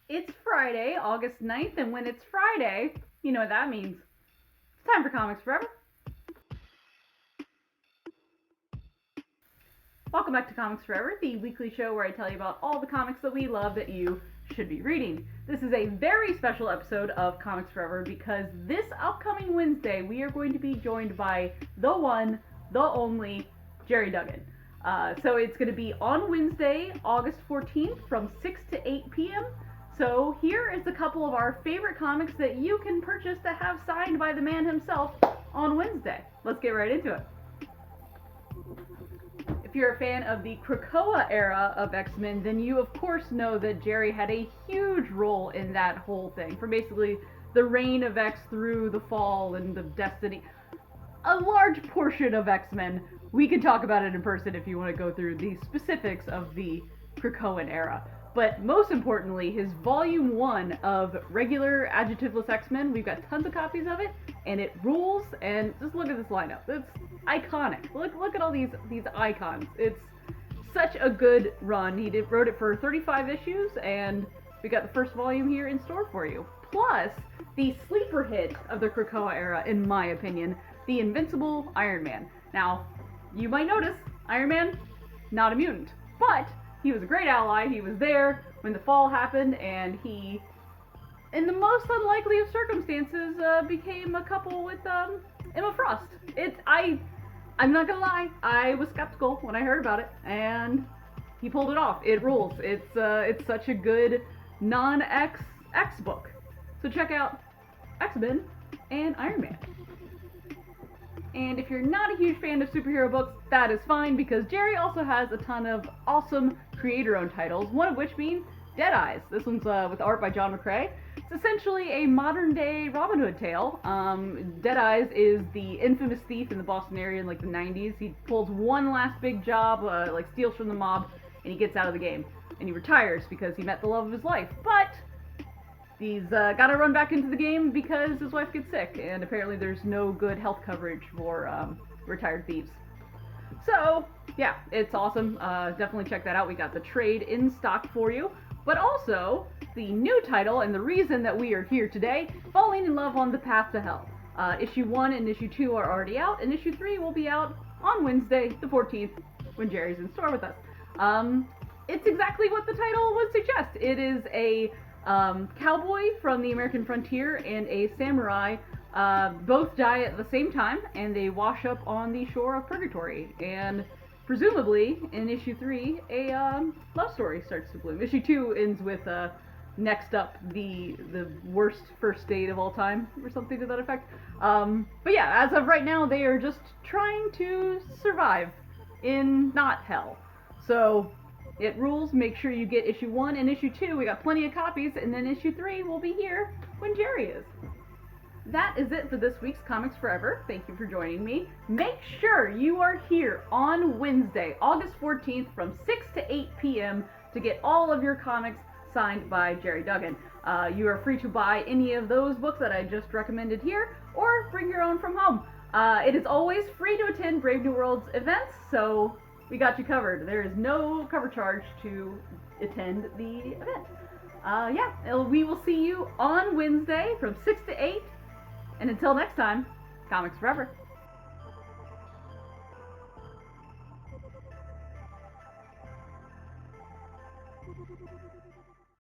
It's Friday, August 9th, and when it's Friday, you know what that means. It's time for Comics Forever. Welcome back to Comics Forever, the weekly show where I tell you about all the comics that we love that you should be reading. This is a very special episode of Comics Forever because this upcoming Wednesday we are going to be joined by the one, the only, GERRY DUGGAN. So it's going to be on Wednesday, August 14th from 6 to 8 p.m. So here is a couple of our favorite comics that you can purchase to have signed by the man himself on Wednesday. Let's get right into it. If you're a fan of the Krakoan era of X-Men, then you of course know that GERRY had a huge role in that whole thing. From basically the reign of X through the fall and the Destiny. A large portion of X-Men. We can talk about it in person if you want to go through the specifics of the Krakoan era. But most importantly, his volume 1 of regular adjectiveless X-Men, we've got tons of copies of it, and it rules, and just look at this lineup. It's iconic. Look at all these icons. It's such a good run. He wrote it for 35 issues, and we got the first volume here in store for you. Plus, the sleeper hit of the Krakoa era, in my opinion, the Invincible Iron Man. Now, you might notice, Iron Man, not a mutant, but he was a great ally. He was there when the fall happened, and he, in the most unlikely of circumstances, became a couple with Emma Frost. I'm not gonna lie, I was skeptical when I heard about it, and he pulled it off. It rules. It's such a good non-X book. So check out X-Men and Iron Man. And if you're not a huge fan of superhero books, that is fine, because GERRY also has a ton of awesome creator-owned titles, one of which being Dead Eyes. This one's with art by John McCrea. It's essentially a modern-day Robin Hood tale. Dead Eyes is the infamous thief in the Boston area in like the 90s. He pulls one last big job, like steals from the mob, and he gets out of the game. And he retires because he met the love of his life. But he's got to run back into the game because his wife gets sick, and apparently there's no good health coverage for retired thieves. So, yeah, it's awesome. Definitely check that out. We got the trade in stock for you. But also, the new title, and the reason that we are here today, Falling in Love on the Path to Hell. Issue 1 and Issue 2 are already out, and Issue 3 will be out on Wednesday, the 14th, when GERRY's in store with us. It's exactly what the title would suggest. It is a cowboy from the American frontier and a samurai both die at the same time, and they wash up on the shore of Purgatory. And presumably, in Issue 3, a love story starts to bloom. Issue 2 ends with next up the worst first date of all time, or something to that effect. But yeah, as of right now, they are just trying to survive in not hell. So it rules. Make sure you get Issue 1 and Issue 2. We got plenty of copies, and then Issue 3 will be here when GERRY is. That is it for this week's Comics Forever. Thank you for joining me. Make sure you are here on Wednesday, August 14th from 6 to 8 p.m. to get all of your comics signed by GERRY DUGGAN. You are free to buy any of those books that I just recommended here, or bring your own from home. It is always free to attend Brave New World's events, so we got you covered. There is no cover charge to attend the event. We will see you on Wednesday from 6 to 8. And until next time, Comics Forever.